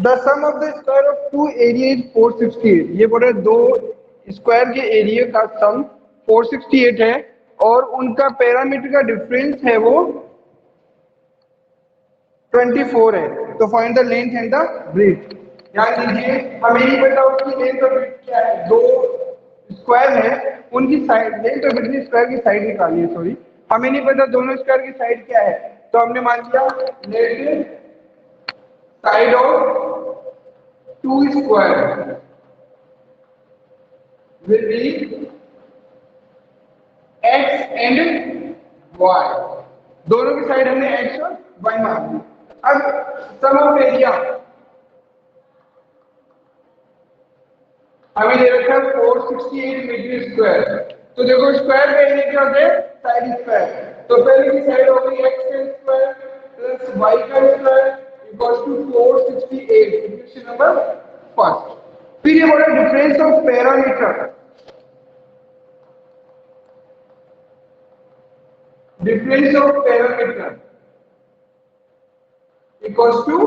The sum of the square of two area is 468। ये बोल रहे दो स्क्वायर के एरिया का सम 468 है और उनका पैरामीटर का डिफरेंस है वो 24 है। तो find the length and the breadth. ध्यान दीजिए, हमें नहीं पता उसकी लेंथ और ब्रेथ क्या है। दो स्क्वायर है, उनकी साइड लेंथ और ब्रेथ स्क्वायर की साइड निकालिए। सॉरी, हमें नहीं पता दोनों स्क्वायर की साइड क्या है, तो हमने मान लिया let side of two square will be x and y। दोनों की साइड हमने x और y मान ली। अब सम ऑफ एरिया हमें दे रखा है 468 मीटर स्क्वायर। तो देखो स्क्वायर का एरिया क्या होता है, साइड स्क्वायर। तो पहले की साइड हो गई x का स्क्वायर प्लस y का square equals to 468। Equation number first. फिर ये बोला difference of parameter. Difference of parameter equals to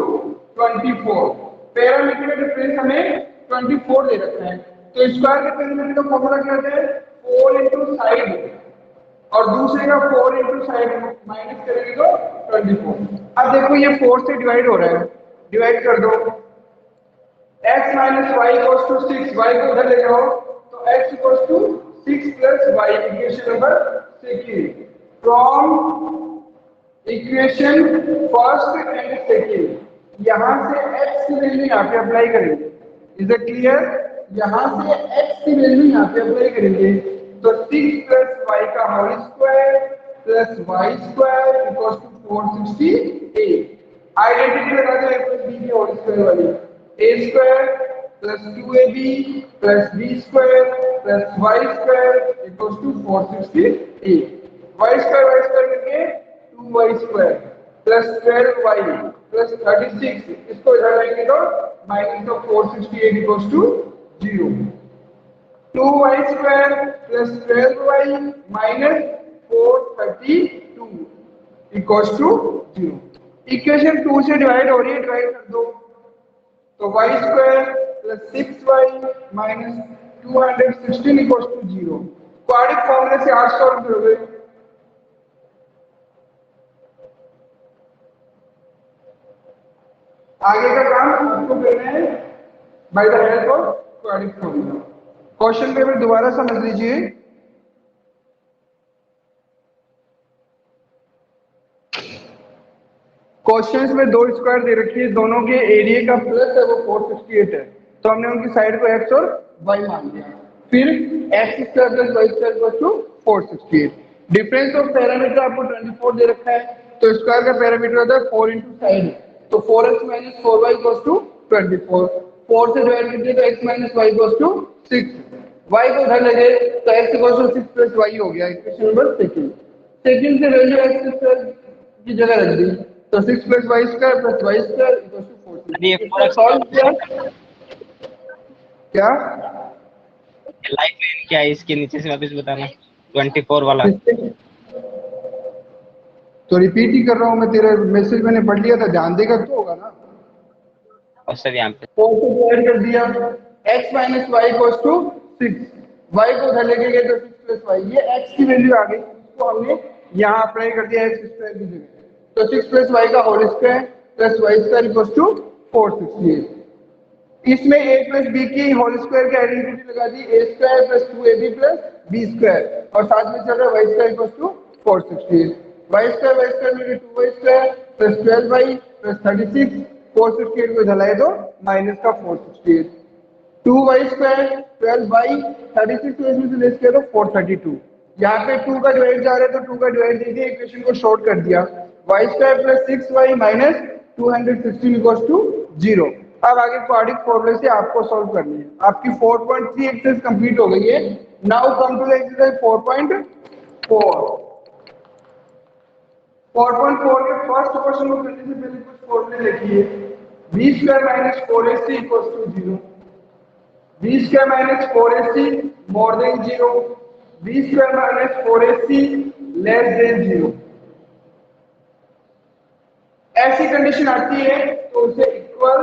24। Parameter का डिफरेंस हमें 24 दे रखा है। तो स्क्वायर के पैरामीटर का फॉर्मूला क्या होता है, 4 इंटू साइड और दूसरे का 4 इंटू साइड माइनस करेंगे तो 24। अब देखो ये 4 से डिवाइड हो रहा है, डिवाइड कर दो। x minus y equals to 6, y को उधर ले जाओ तो x equals to 6 plus y. Equation number second from equation first and second. यहां से x की वैल्यू यहां पे अप्लाई करेंगे। Is it clear? यहां से x की वैल्यू यहां पे अप्लाई करेंगे तो 6 प्लस y का whole square plus y square equals to 468। Identity लगा दो a प्लस b की होल स्क्वायर वाली। a square plus 2ab plus b square plus y square equals to 468। y square करके 2y square plus 12y plus 36, इसको इधर लाएंगे तो minus of 468 equals to 0। 2y square plus 12y minus 432 equals to 0। Equation 2 से divide हो रही है, divide कर दो तो y square plus 6y minus 216 equals to 0। Quadratic फॉर्मूले से 8 सॉल्व करोगे। आगे का काम आपको करना है by the help of quadratic formula. Question paper दोबारा समझ लीजिए। क्वेश्चंस में दो स्क्वायर दे रखी है, दोनों के एरिया का प्लस है वो 468 है, तो हमने उनकी साइड को x और y मान लिया। फिर x square plus y square equal to 468। Difference of parameter आपको 24 दे रखा है, तो स्क्वायर का पैरामीटर होता है 4 इंटू साइड, तो 4x minus 4y equal to 24। 4 से डिवाइड कीजिए तो x minus y equal to 6। y को उधर ले गए तो x equal to 6 plus y हो गया। Equation number second. सेकंड से वैल्यू x स्क्वायर की जगह रख दी तो 6 plus y square plus y square equals to 40। Solve किया क्या लाइफ लाइन क्या है इसके नीचे से वापस बताना 24 वाला। तो रिपीट ही कर रहा हूं मैं, तेरा मैसेज मैंने पढ़ लिया था, ध्यान देगा तो होगा ना। और सर यहाँ पे 4 से डिवाइड कर दिया x minus y equals to 6। y को उधर लेके गए तो 6 प्लस वाई, ये x की वैल्यू आ गई, इसको हमने यहाँ अप्लाई कर दिया x स्क्वायर की जगह, तो 6 प्लस वाई का whole square plus y square equals to 468। इसमें a प्लस b की होल स्क्वायर की आइडेंटिटी लगा दी, a square plus 2ab plus b square, और साथ में चल रहा है y square equals to 468। y square मिले 2y square plus 12y plus 36, 468 को जलाए तो माइनस का 468। 2y स्क्वायर 12y 36 को इसमें से लेस किया तो 432। यहाँ पे 2 का डिवाइड जा रहा है तो 2 का डिवाइड दे दिया, इक्वेशन को शॉर्ट कर दिया। y square plus 6y minus 216 equals to 0। अब आगे क्वाड्रेटिक फॉर्मूले से आपको सॉल्व करनी है। आपकी 4.3 एक्सरसाइज कंप्लीट हो गई है। Now come to the exercise 4.4। 4.4 के फर्स्ट क्वेश्चन को करने से पहले कुछ फॉर्मूले लिखिए। b square minus 4ac equals to 0, b square minus 4ac more than 0, b square minus 4ac less than 0। ऐसी कंडीशन आती है तो उसे इक्वल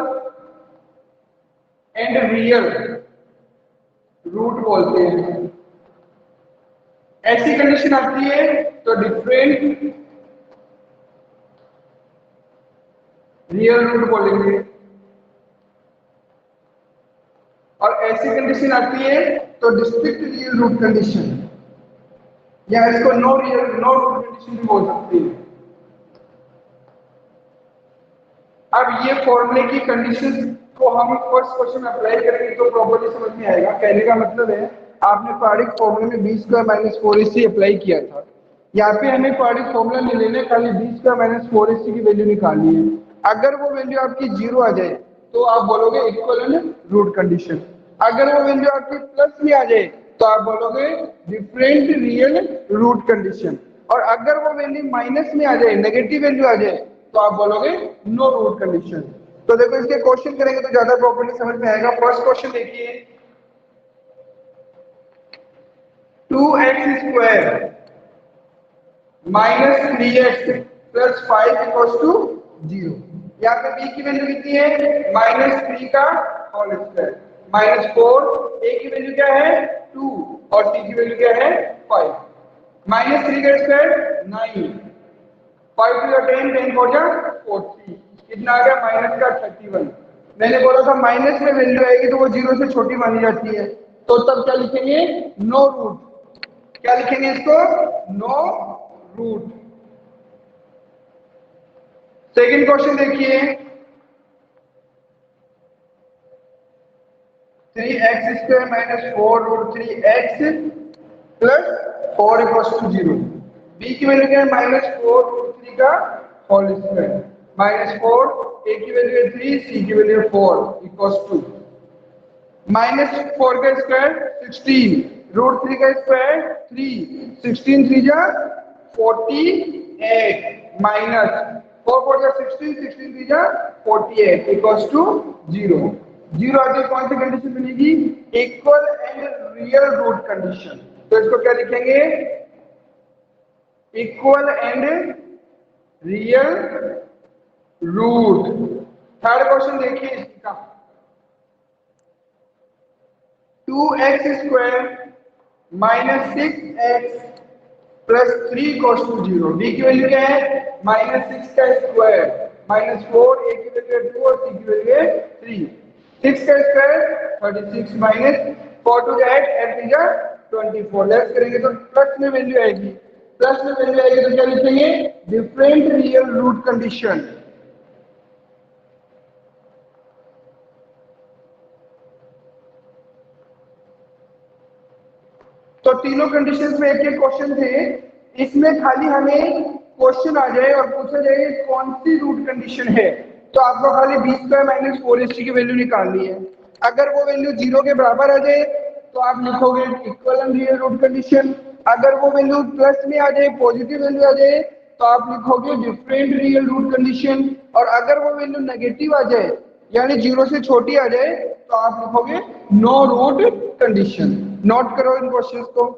एंड रियल रूट बोलते हैं। ऐसी कंडीशन आती है तो डिफरेंट रियल रूट बोलेंगे, और ऐसी कंडीशन आती है तो डिस्ट्रिक्ट रियल रूट कंडीशन, या इसको no real no root condition भी बोल सकते हैं। अब ये फॉर्मूले की कंडीशन को हम फर्स्ट क्वेश्चन अप्लाई करेंगे तो प्रॉपर्ली समझ में आएगा। कहने का मतलब है आपने क्वाड्रिक फॉर्मूले में B square minus 4ac apply किया था, यहाँ पे हमें क्वाड्रिक फॉर्मूला नहीं लेना, खाली बी स्क्वायर माइनस 4ac की वैल्यू निकालनी है। अगर वो वैल्यू आपकी 0 आ जाए तो आप बोलोगे इक्विवेलेंट रूट कंडीशन, अगर वो वैल्यू आपकी प्लस में आ जाए तो आप बोलोगे डिफरेंट रियल रूट कंडीशन, और अगर वो वैल्यू माइनस में आ जाए, नेगेटिव वैल्यू आ जाए, तो आप बोलोगे नो रूट कंडीशन। तो देखो इसके क्वेश्चन करेंगे तो ज्यादा प्रॉपर्ली समझ में आएगा। फर्स्ट क्वेश्चन देखिए, 2x square minus 3x plus 5 equals to 0। यहाँ पे b की वैल्यू कितनी है, माइनस 3 का होल स्क्वायर, माइनस 4, a की वैल्यू क्या है 2 और c की वैल्यू क्या है 5, माइनस 3 का स्क्वायर 9, 5 टू 10, 10 4 जा 40, कितना आ गया माइनस का 31। मैंने बोला था माइनस में वैल्यू आएगी तो वो 0 से छोटी मानी जाती है, तो तब क्या लिखेंगे नो रूट, क्या लिखेंगे इसको नो रूट। सेकंड क्वेश्चन देखिए, 3x square minus 4 root 3x plus 4 equals to 0। b की वैल्यू क्या है माइनस 4 रूट 3 का होल स्क्वायर, माइनस 4, a की वैल्यू है 3, c की वैल्यू है 4 इक्वल्स टू माइनस 4 का स्क्वायर 16, रूट 3 का स्क्वायर 3, 16 3 जा 48, माइनस 4 4 जा 16, 16 3 जा 48 इक्वल्स टू 0। 0 आगे कौन सी कंडीशन बनेगी, equal and real root condition, तो इसको क्या लिखेंगे equal and real root. Third question देखिए इसका, 2x square minus 6x plus 3 equals to 0। b की वैल्यू क्या है माइनस 6 का स्क्वायर, माइनस 4, a की वैल्यू है 2 और c की वैल्यू है 3, 6 का square 36 minus 4 two add eight is 24, less करेंगे तो प्लस में वैल्यू आएगी, प्लस में वैल्यू आएगी तो क्या लिखेंगे डिफरेंट रियल रूट कंडीशन। तो तीनों कंडीशंस में एक एक क्वेश्चन थे, इसमें खाली हमें क्वेश्चन आ जाए और पूछा जाए कौन सी रूट कंडीशन है, तो आपको खाली बी स्क्वायर माइनस 4ac की वैल्यू निकालनी है। अगर वो वैल्यू 0 के बराबर आ जाए तो आप लिखोगे इक्विवेलेंट रियल रूट कंडीशन, अगर वो वैल्यू प्लस में आ जाए, पॉजिटिव वैल्यू आ जाए, तो आप लिखोगे डिफरेंट रियल रूट कंडीशन, और अगर वो वैल्यू नेगेटिव आ जाए यानी 0 से छोटी आ जाए तो आप लिखोगे नो रूट कंडीशन। नोट करो इन क्वेश्चंस को।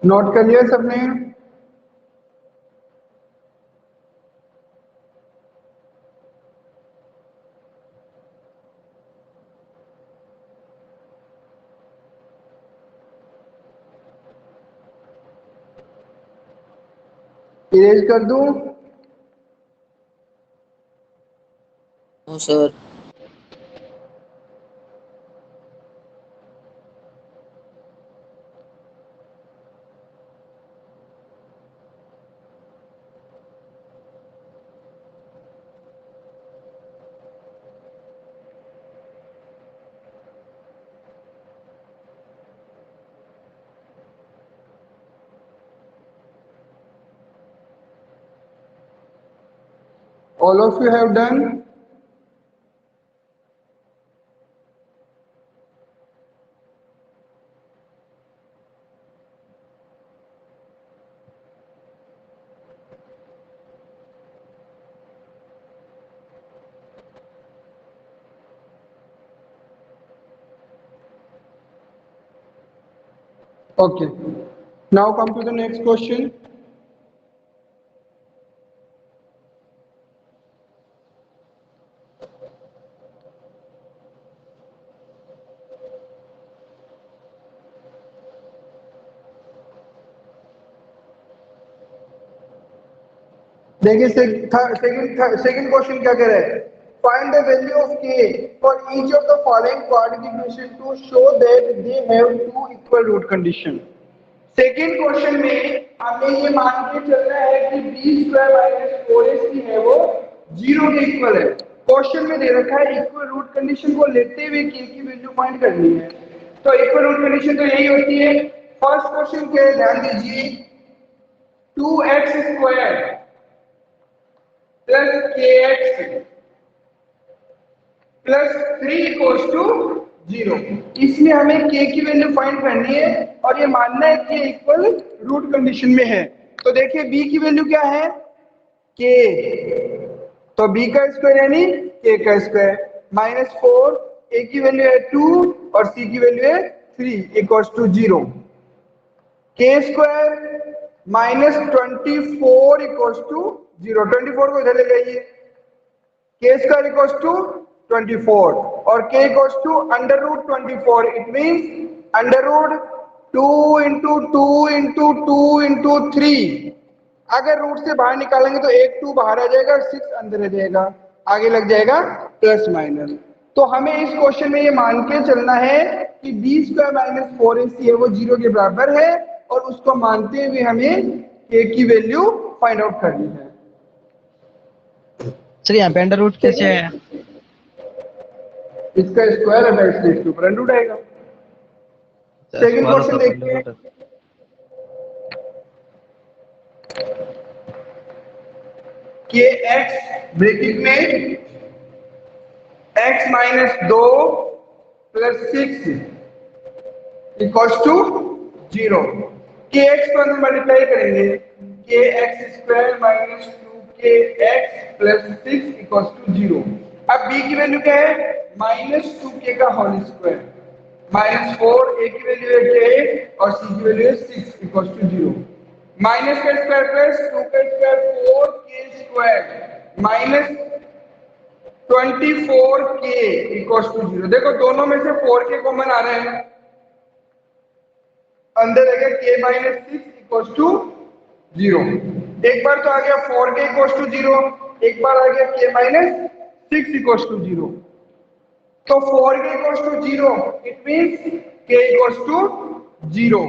नोट कर लिया सबने? इरेज कर दूं? No sir. All of you have done? Okay. Now come to the next question. देखिए सेकंड क्वेश्चन क्या कह रहा है? Find the value of k for each of the following quadratic equation to show that they have two equal root condition. Second question में हमें ये मान के चलना है कि b² - 4ac है वो 0 के इक्वल है। क्वेश्चन में दे रखा है इक्वल रूट कंडीशन को लेते हुए k की वैल्यू फाइंड करनी है। तो इक्वल रूट कंडीशन तो यही होती है। फर्स्ट क्वेश्चन के ध्यान दीजिए, 2x² plus kx plus 3 equals to 0। इसमें हमें k की वैल्यू फाइंड करनी है और ये मानना है कि इक्वल रूट कंडीशन में है। तो देखिए b की वैल्यू क्या है? k, तो b का स्क्वायर यानी k का स्क्वायर, -4, a की वैल्यू है 2 और c की वैल्यू है 3 equals to 0। k square -24 equals to 0। 24 को इधर ले जाइए, k स्क्वायर इक्वल्स टू 24 और k equals to √24। It means √2 into 2 into 2 into 3। अगर रूट से बाहर निकालेंगे तो एक 2 बाहर आ जाएगा, 6 अंदर आ जाएगा, आगे लग जाएगा प्लस माइनस। तो हमें इस क्वेश्चन में ये मान के चलना है कि b² - 4ac है वो 0 के बराबर है और उसको मानते हुए हमें k की वैल्यू फाइंड आउट करनी है। सर यहाँ पे अंडर रूट कैसे है? इसका स्क्वायर है इसलिए इसके ऊपर अंडर रूट आएगा। सेकंड क्वेश्चन देखिए, कि x ब्रैकेट में x - 2 plus 6 equals to 0। kx को अंदर मल्टीप्लाई करेंगे, kx² - 2kx plus 6 equals to 0। अब b की वैल्यू क्या है? -2k का होल स्क्वायर, -4, a की वैल्यू है k और c की वैल्यू है 6 इक्वल्स टू 0। माइनस का स्क्वायर प्लस 2 का square 4k² -24k equals to 0। देखो दोनों में से 4k कॉमन आ रहे हैं, अंदर आ गया k - 6 इक्वल्स टू 0। एक बार तो आ गया 4k इक्वल्स टू 0, एक बार आ गया k - 6 इक्वल्स टू 0। तो 4k equals to 0, it means k equals to 0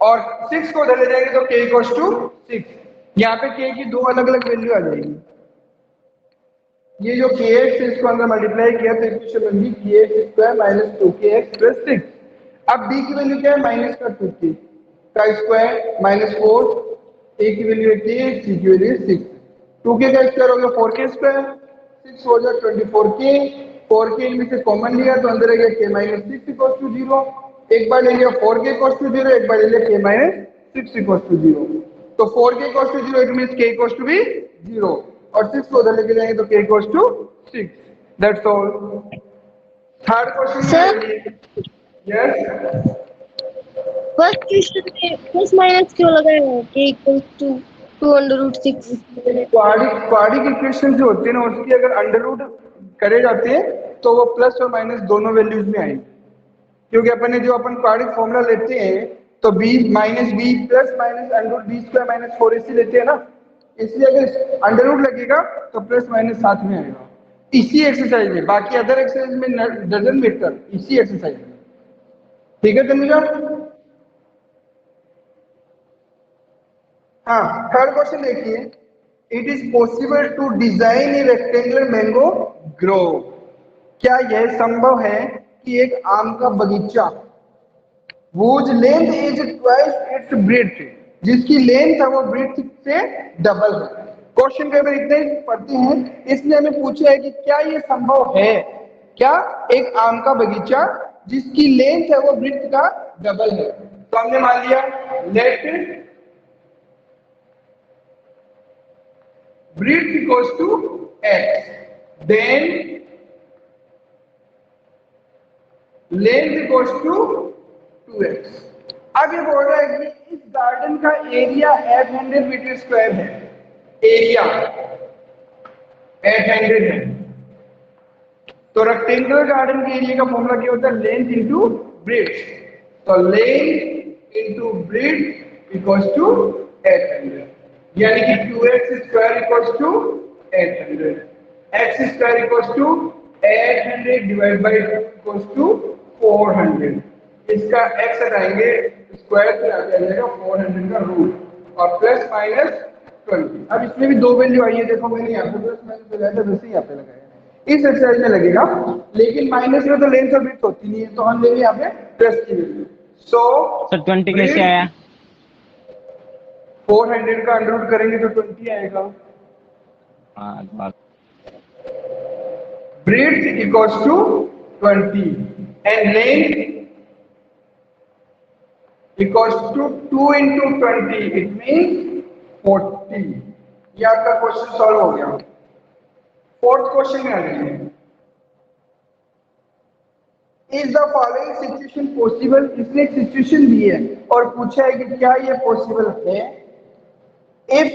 और 6 को उधर ले जाएंगे तो k इक्वल्स टू 6। यहाँ पे k की दो अलग अलग वैल्यू आ जाएगी। ये जो kx है इसको अंदर मल्टीप्लाई किया तो इक्वेशन बन गई kx² - 2kx प्लस 6। अब b की वैल्यू क्या है? माइनस का 2k का स्क्वायर -4, a की वैल्यू है k, c की वैल्यू है 6। 2k का स्क्वायर हो गया 4k², 6 हो गया 24k, 4k इनमें से कॉमन लिया तो अंदर आ गया k - 6 इक्वल्स टू 0। एक बार ले लिया 4k इक्वल्स टू 0, एक बार ले लिया k - 6 इक्वल्स टू 0। तो 4k equals to 0 it means k equals to भी 0 और 6 को उधर लेके जाएंगे तो k equals to 6। That's all. Third question Sir? Yes first question में प्लस माइनस क्यों लगाया है k equal to 2√6? Quadratic equation जो होते हैं ना उसकी अगर अंडर रूट करे जाते हैं तो वो प्लस और माइनस दोनों वैल्यूज में आएंगे, क्योंकि अपन क्वाड्रिक फॉर्मूला लेते हैं तो b minus b plus minus under root b square minus 4ac लेते हैं ना, इसलिए अगर अंडर रूट लगेगा तो प्लस माइनस साथ में आएगा इसी एक्सरसाइज में, बाकी अदर एक्सरसाइज में डजंट मैटर, इसी एक्सरसाइज में। ठीक है तनुजा? हाँ, थर्ड क्वेश्चन देखिए, it is possible to design a rectangular mango grove. क्या यह संभव है कि एक आम का बगीचा whose length is twice its breadth, जिसकी लेंथ है वो ब्रेड्थ से डबल है। क्वेश्चन के अगर इतने पढ़ते हैं, इसलिए हमें पूछा है कि क्या ये संभव है, क्या एक आम का बगीचा जिसकी लेंथ है वो ब्रेड्थ का डबल है। तो हमने मान लिया late breadth equals to x, then length equals to 2x। अब ये बोल रहा है कि इस गार्डन का एरिया 800 मीटर स्क्वायर है, एरिया 800 है, तो रेक्टेंगुलर गार्डन के एरिया का फॉर्मूला क्या होता है, लेंथ इनटू ब्रेड्थ। तो length into breadth equals to 800, यानी कि 2x square equals to 800, x square equals to 800 divide by 2 equals to 400। इसका x हटाएंगे स्क्वायर से आ जाएगा 400 का रूट और प्लस माइनस 20। अब इसमें भी दो वैल्यू आई है, देखो मैंने यहाँ पे प्लस माइनस लगाया था, वैसे ही यहाँ पे लगाया है, इस एक्सरसाइज में लगेगा, लेकिन माइनस में तो लेंथ और ब्रेड्थ होती नहीं है, तो हम लेंगे यहाँ पे प्लस की वैल्यू। सो 20 कैसे आया? 400 का अंडर रूट करेंगे तो 20 आएगा। हाँ, breadth equals to 20 and length equals to 2 into 20, it means 40। ये आपका क्वेश्चन सॉल्व हो गया। फोर्थ क्वेश्चन में आ जाइए, is the following situation possible. इसने एक सिचुएशन दी है और पूछा है कि क्या ये पॉसिबल है। इफ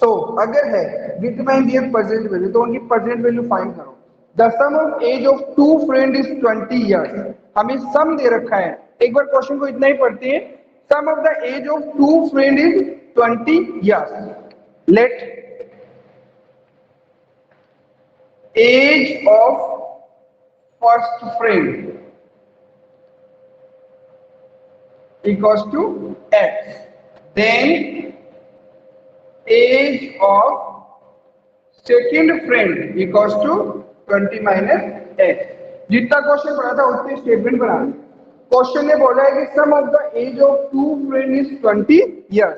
सो अगर है, डिटरमाइन देयर प्रेजेंट वैल्यू, तो उनकी प्रेजेंट वैल्यू फाइंड करो। The sum of age of two friend is 20 years. हमें सम दे रखा है, एक बार क्वेश्चन को इतना ही पढ़ते हैं। Sum of the age of two friend is 20 years. Let age of first friend equals to x, then age of second friend equals to 20 minus x। जितना क्वेश्चन पढ़ा था उतने स्टेटमेंट बना। क्वेश्चन ने बोला है कि sum of the age of two friend is 20 years.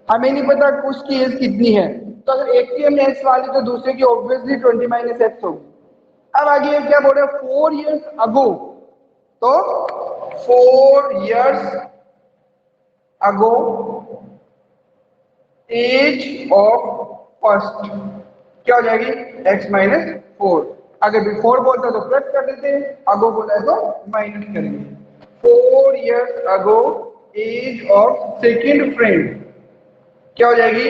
हमें नहीं पता उसकी एज कितनी है, तो अगर एक की हमने x वाली तो दूसरे की ऑब्वियसली 20 माइनस x होगी। अब आगे क्या बोल रहे हैं, 4 years अगो, तो 4 years ago age of first क्या हो जाएगी, x माइनस 4। अगर बिफोर बोलता तो प्लस कर देते, अगो बोला है तो माइनस करेंगे। 4 years ago age of second friend क्या हो जाएगी,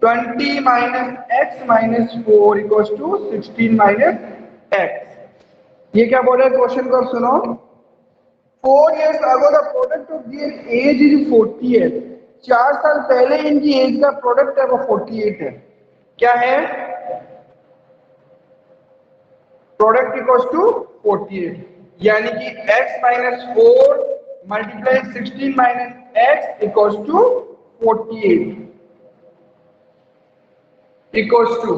20 minus x minus 4 equals to 16 minus x. ये क्या बोल रहा है क्वेश्चन को, अब सुनो। 4 years ago the product of their age is 48। 4 साल पहले इनकी एज का प्रोडक्ट है वो 48 है। क्या है, प्रोडक्ट इक्वल्स टू 48, यानी कि x minus 4 multiply 16 minus x equals to 48 equals to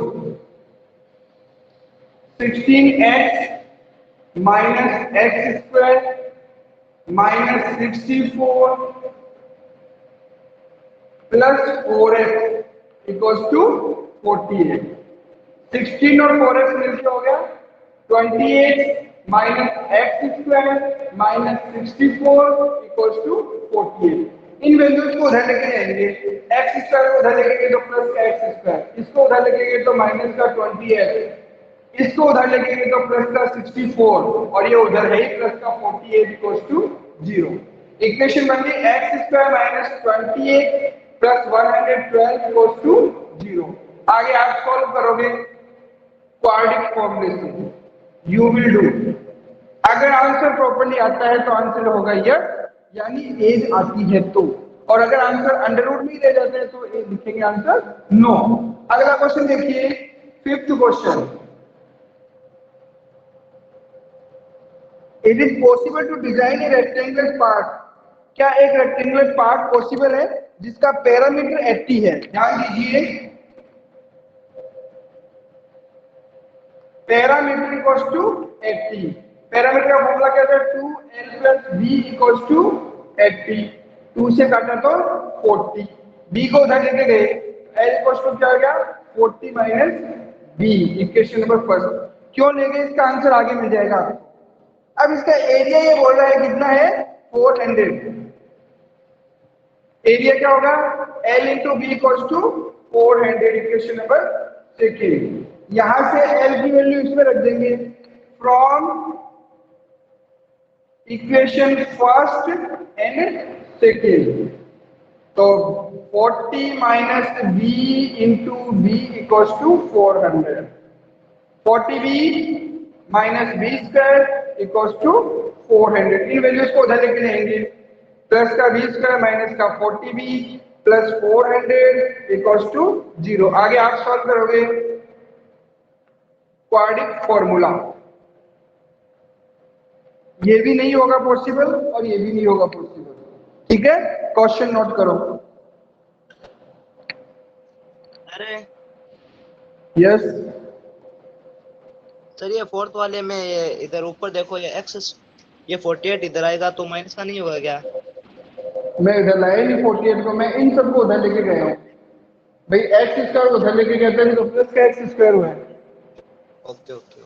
16x minus x square minus 64 plus 4x equals to 48। 16 और 4x मिलकर हो गया 28 minus x square minus 64 equals to 48। इन वैल्यूज को उधर लेके जाएंगे, एक्स स्क्वायर को उधर लेके तो प्लस का एक्स स्क्वायर, इसको उधर लेके तो माइनस का 28, इसको उधर लेके तो प्लस का 64 और ये उधर है ही प्लस का 48 इक्वल्स टू 0। इक्वेशन बन गई x square minus 28 plus 112 equals to 0। आगे आप सॉल्व करोगे क्वाड्रेटिक फॉर्मूले से, यू विल डू। अगर आंसर प्रॉपर्ली आता है तो आंसर होगा यस, यानी एज आती है तो, और अगर आंसर अंडर रूट में ही रह जाते हैं तो एज लिखेंगे आंसर नो। अगला क्वेश्चन देखिए, fifth question, is it possible to design a rectangular park? क्या एक रेक्टेंगुलर पार्ट पॉसिबल है जिसका पैरामीटर 80 है? ध्यान दीजिए, पैरामीटर इक्वल्स टू 80। पैरामीटर का फॉर्मूला क्या था? 2l plus b equals to 80। 2 से काटा तो 40, b को उधर लेके गए, l इक्वल्स टू क्या हो गया? 40 minus b। Equation number first क्यों ले गए, इसका आंसर आगे मिल जाएगा आपको। अब इसका एरिया ये बोल रहा है कितना है? 400। एरिया क्या होगा? L into b equals to 400। Equation number second, यहां से L की वैल्यू इसमें रख देंगे from equation first and second. तो 40 minus b into b equals to 400। 40b minus b square equals to 400। इन वैल्यूज को उधर लेके जाएंगे, प्लस का बी स्क्वायर माइनस का 40b प्लस 400 इक्वल्स टू 0। आगे आप सॉल्व करोगे क्वाड्रेटिक फॉर्मूला, ये भी नहीं होगा पॉसिबल और ये भी नहीं होगा पॉसिबल। ठीक है, क्वेश्चन नोट करो। अरे यस सर, ये फोर्थ वाले में ये इधर ऊपर देखो, ये एक्स, ये 48 इधर आएगा तो माइनस का नहीं होगा क्या? मैं इधर लाया नहीं 48 को, मैं इन सबको उधर लेके गया हूँ भाई। एक्स स्क्वायर उधर लेके गया था तो प्लस का एक्स स्क्वायर हुआ है। Okay okay.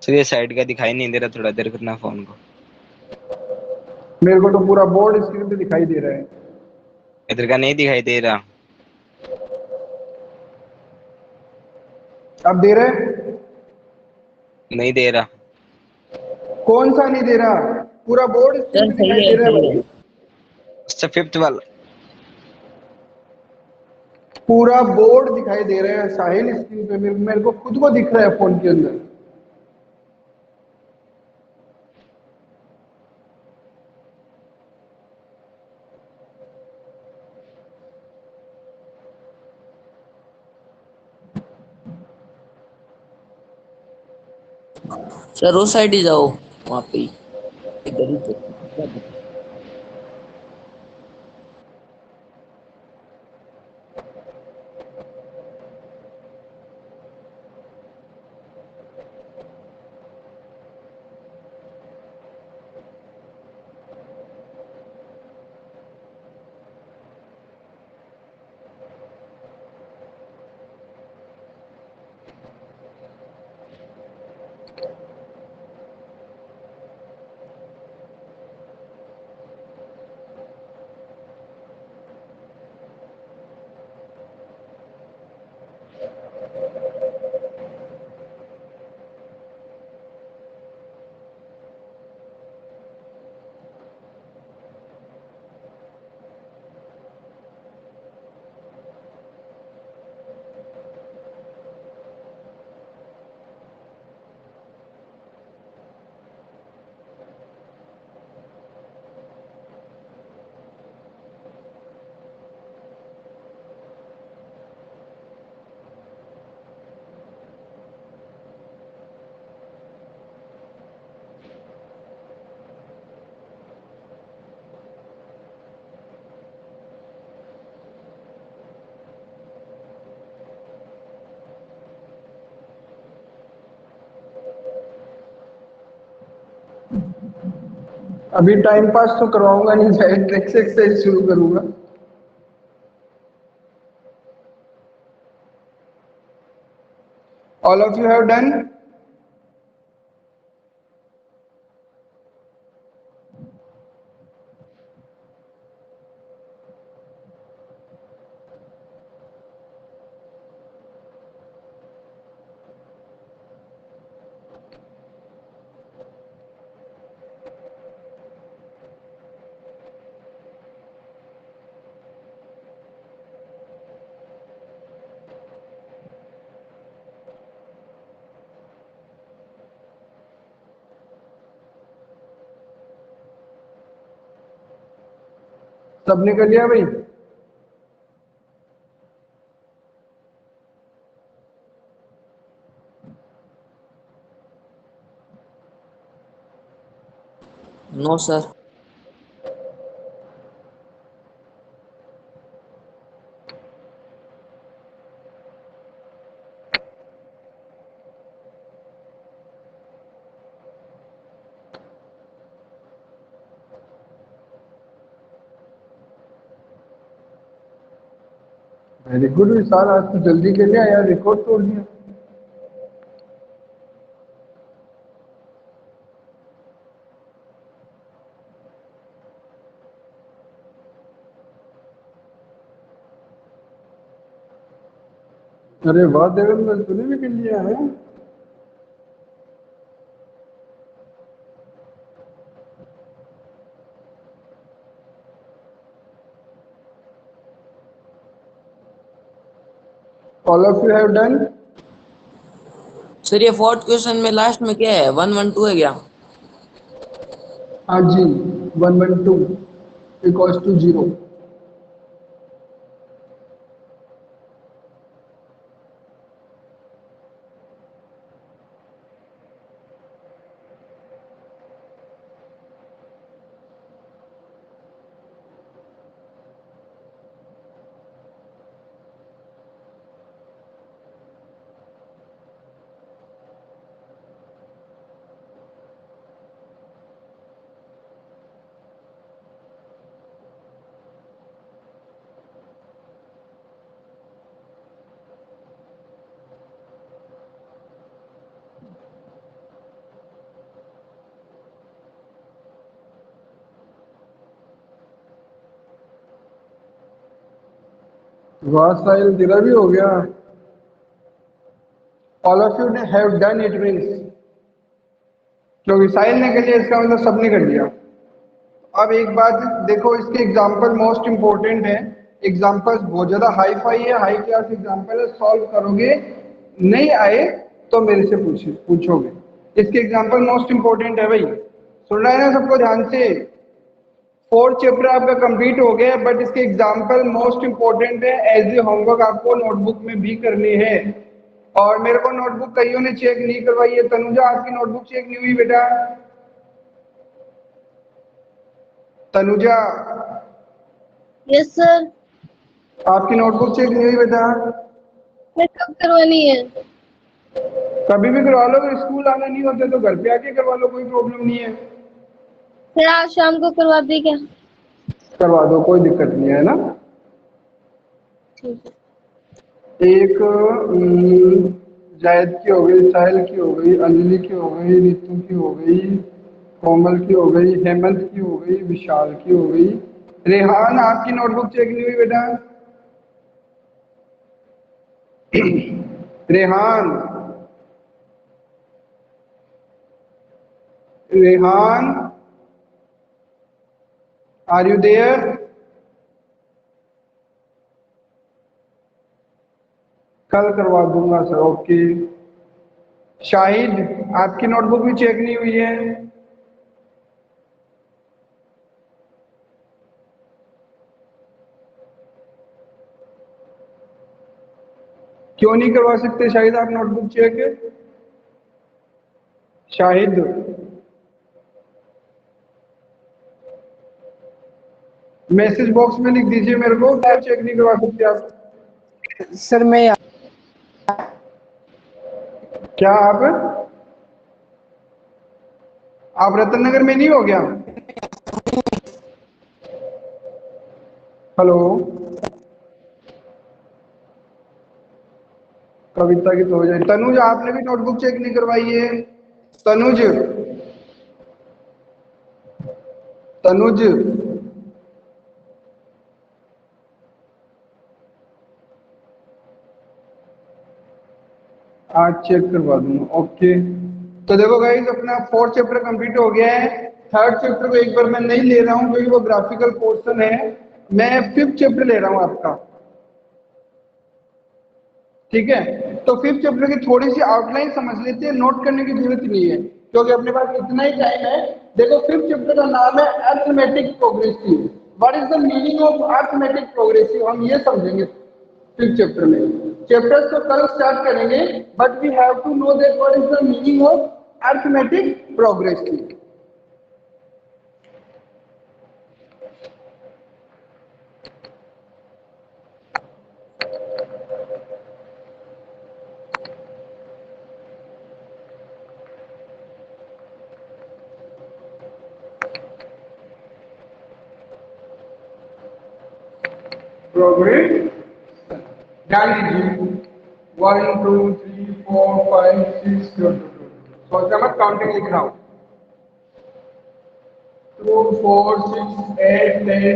सर ये साइड का दिखाई नहीं दे रहा, थोड़ा देर करना फोन को। मेरे को तो पूरा बोर्ड स्क्रीन पे दिखाई दे रहा है। इधर का नहीं दिखाई दे रहा। अब दे रहा है? नहीं दे रहा। कौन सा नहीं दे रहा? पूरा बोर्ड स्क्रीन सर पे दिखाई सही दे है रहा है सही है। भाई। अच्छा, फिफ्थ वाला। पूरा बोर्ड दिखाई दे रहा है साहिल स्क्रीन पे, मेरे को खुद को दिख रहा है फोन के अंदर। सर उस साइड ही जाओ, वहां पे ही इधर ही तो। अभी टाइम पास तो करवाऊंगा नहीं, शायद नेक्स्ट एक्सरसाइज शुरू करूंगा। All of you have done? सबने कर लिया भाई? No sir. Very good Vishal, आज तो जल्दी कर लिया यार, रिकॉर्ड तोड़ दिया। अरे वाह देवेंद्र, तूने भी कर लिया है। All of you have done? Sir ये फोर्थ क्वेश्चन में लास्ट में क्या है, 112 है क्या? हाँ जी, 112 इक्वल्स टू 0। वाह साहिल, तेरा भी हो गया। All of you have done it means, क्योंकि साहिल ने कर लिया इसका मतलब सबने कर लिया। अब एक बात देखो, इसके एग्जाम्पल मोस्ट इंपॉर्टेंट है। एग्जाम्पल्स बहुत ज्यादा हाई फाई है, हाई क्लास एग्जाम्पल है, सॉल्व करोगे, नहीं आए तो मेरे से पूछोगे। इसके एग्जाम्पल मोस्ट इंपॉर्टेंट है भाई, सुन रहा है ना सबको ध्यान से। फोर्थ चैप्टर आपका कंप्लीट हो गया, बट इसके एग्जाम्पल मोस्ट इंपॉर्टेंट है। एज ए होमवर्क आपको नोटबुक में भी करनी है। और मेरे को नोटबुक कईयों ने चेक नहीं करवाई है। तनुजा, आपकी नोटबुक चेक नहीं हुई बेटा? Tanuja, yes sir. आपकी नोटबुक चेक नहीं हुई बेटा? मैं कब करवानी है? कभी भी करवा लो, अगर स्कूल आना नहीं होता तो घर पे आके करवा लो, कोई प्रॉब्लम नहीं है। सर आज शाम को करवा दी क्या? करवा दो, कोई दिक्कत नहीं है ना। ठीक है। एक जायद की हो गई, साहिल की हो गई, अंजलि की हो गई, नीतू की हो गई, कोमल की हो गई, हेमंत की हो गई, विशाल की हो गई। रेहान, आपकी नोटबुक चेक नहीं हुई बेटा? Rehan, Rehan, are you there? कल करवा दूंगा सर, ओके। शाहिद, आपकी नोटबुक भी चेक नहीं हुई है? क्यों नहीं करवा सकते शाहिद आप notebook check? Shahid, message box में लिख दीजिए मेरे को, क्या चेक नहीं करवा सकते आप? सर मैं क्या आप रतन नगर में नहीं हो गया? हेलो, कविता की तो हो जाए। तनुज, आपने भी नोटबुक चेक नहीं करवाई है? तनुज, तनुज, आज चेक करवा दूंगा, ओके। तो देखो गाइस, अपना फोर्थ चैप्टर कंप्लीट हो गया है। थर्ड चैप्टर को एक बार मैं नहीं ले रहा हूँ क्योंकि वो ग्राफिकल पोर्शन है। मैं फिफ्थ चैप्टर ले रहा हूँ आपका, ठीक है? तो फिफ्थ चैप्टर की थोड़ी सी आउटलाइन समझ लेते हैं, नोट करने की जरूरत नहीं है क्योंकि अपने पास इतना ही टाइम है। देखो, फिफ्थ चैप्टर का नाम है arithmetic progressive. What is the meaning of arithmetic progressive, हम ये समझेंगे फिफ्थ चैप्टर में। चैप्टर्स तो कल स्टार्ट करेंगे, but we have to know that what is the meaning of arithmetic progressive. Progress ध्यान दीजिए 1 2 3 4 5 6 सोचा मत काउंटिंग लिख रहा हूं 2 4 6 8 10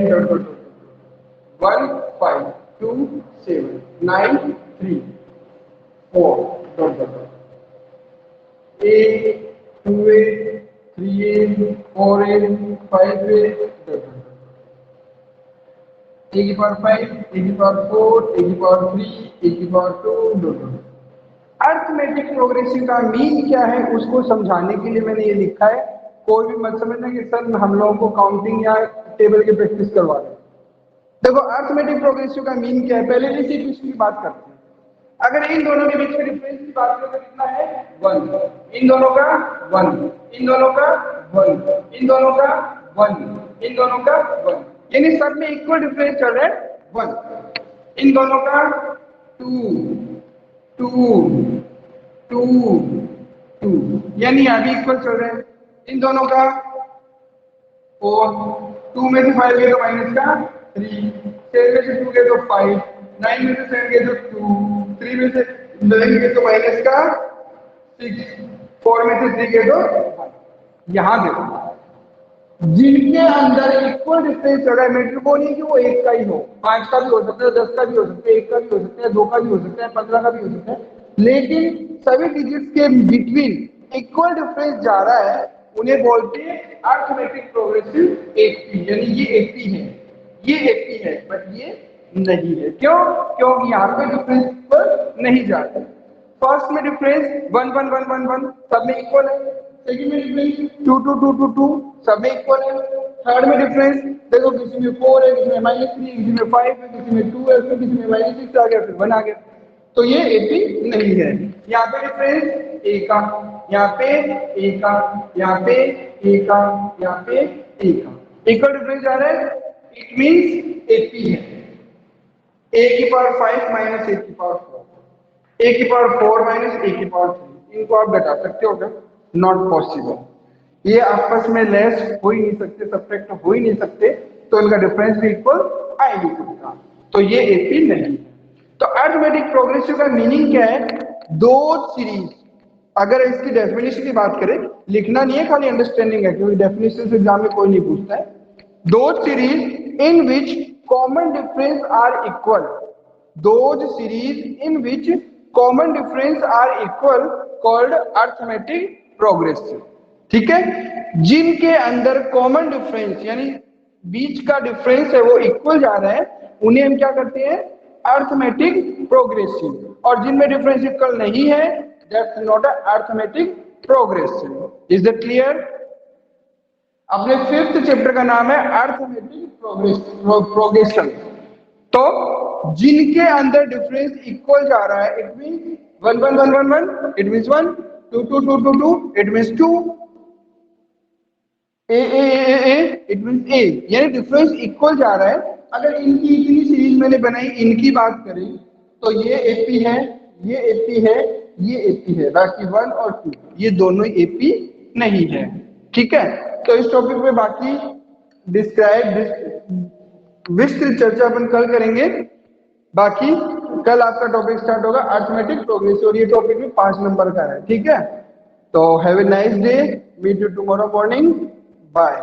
1 5 2 7 9 3 4 a 2a 3a 4a 5a a की पावर 5, a की पावर 4, a की पावर 3, a की पावर 2 अरिथमेटिक प्रोग्रेसिव का मीन क्या है उसको समझाने के लिए मैंने ये लिखा है। कोई भी मत समझना कि सर हम लोगों को काउंटिंग या टेबल की प्रैक्टिस करवा रहे हैं। देखो अरिथमेटिक प्रोग्रेसिव का मीन क्या है, पहले इसी चीज की बात करते हैं। अगर इन दोनों के बीच में डिफरेंस की बात करें तो कितना है 1, इन दोनों का 1, इन दोनों का 1, इन दोनों का 1, इन दोनों का 1, यानी सब में इक्वल डिफरेंस चल रहा है 1, इन दोनों का 2 2 2 2, यानी यहाँ भी इक्वल चल रहे हैं। इन दोनों का 4, 2 में से 5 गए तो माइनस का 3, 7 में से 2 गए तो 5, 9 में से 7 गए तो 2, 3 में से 9 गए तो माइनस का 6, 4 में से 3 गए तो 1। यहाँ देखो जिनके अंदर इक्वल डिफरेंस चल रहा है, मैटर वो नहीं कि वो एक का ही हो, 5 का भी हो सकता है, 10 का भी हो सकता है, 1 का भी हो सकता है, 2 का भी हो सकता है, 15 का भी हो सकता है, लेकिन सभी डिजिट्स के बिटवीन इक्वल डिफरेंस जा रहा है, उन्हें बोलते हैं अरिथमेटिक प्रोग्रेसिव एपी, यानी ये एपी है, ये एपी है, बट ये नहीं है। क्यों? क्योंकि यहाँ पे डिफरेंस पर नहीं जाते। फर्स्ट में डिफरेंस 1 1 1 1 1 सब में इक्वल है, सेकंड में डिफरेंस 2 2 2 2 2 सब में इक्वल है, थर्ड में डिफरेंस देखो किसी में 4 है, किसी में -3, किसी में 5 है, किसी में 2 है, फिर किसी में -6 आ गया, फिर 1 आ गया, तो ये एपी नहीं है। यहाँ पे डिफरेंस ए का, यहाँ पे ए का, यहाँ पे ए का, यहाँ पे ए का, इक्वल डिफरेंस आ रहा है, इट मींस एपी है। a की पावर 5 माइनस a की पावर 4, a की पावर 4 माइनस a की पावर 3, इनको आप घटा सकते हो क्या? नॉट पॉसिबल, ये आपस में लेस हो ही नहीं सकते, सब्ट्रैक्ट हो ही नहीं सकते, तो इनका डिफरेंस भी इक्वल आ ही नहीं सकता, तो ये एपी नहीं है। तो अरिथमेटिक प्रोग्रेसिव का मीनिंग क्या है? दो सीरीज, अगर इसकी डेफिनेशन की बात करें, लिखना नहीं है, खाली अंडरस्टैंडिंग है, क्योंकि डेफिनेशन से एग्जाम में कोई नहीं पूछता है। दो series in which common difference are equal, those series in which common difference are equal called arithmetic progressive। ठीक है, जिनके अंदर कॉमन डिफरेंस यानी बीच का डिफरेंस है वो इक्वल जा रहा है, उन्हें हम क्या करते हैं? Arithmetic progressive. और जिनमें डिफरेंस इक्वल नहीं है, that's not a arithmetic progressive. Is that clear? अपने फिफ्थ चैप्टर का नाम है अरिथमेटिक प्रोग्रेशन। तो जिनके अंदर डिफरेंस इक्वल जा रहा है, it means 1 1 1 1 1, it means 1, 2 2 2 2 2, it means 2, A it means A, यानी डिफरेंस इक्वल जा रहा है। अगर इनकी इतनी सीरीज मैंने बनाई, इनकी बात करें तो ये एपी है, ये एपी है, ये एपी है, बाकी 1 और 2 ये दोनों एपी नहीं है। ठीक है, तो इस टॉपिक पे बाकी डिस्क्राइब विस्तृत चर्चा अपन कल करेंगे। बाकी कल आपका टॉपिक स्टार्ट होगा अरिथमेटिक प्रोग्रेसिव, और ये टॉपिक भी 5 नंबर का है। ठीक है, तो have a nice day, meet you tomorrow morning, bye.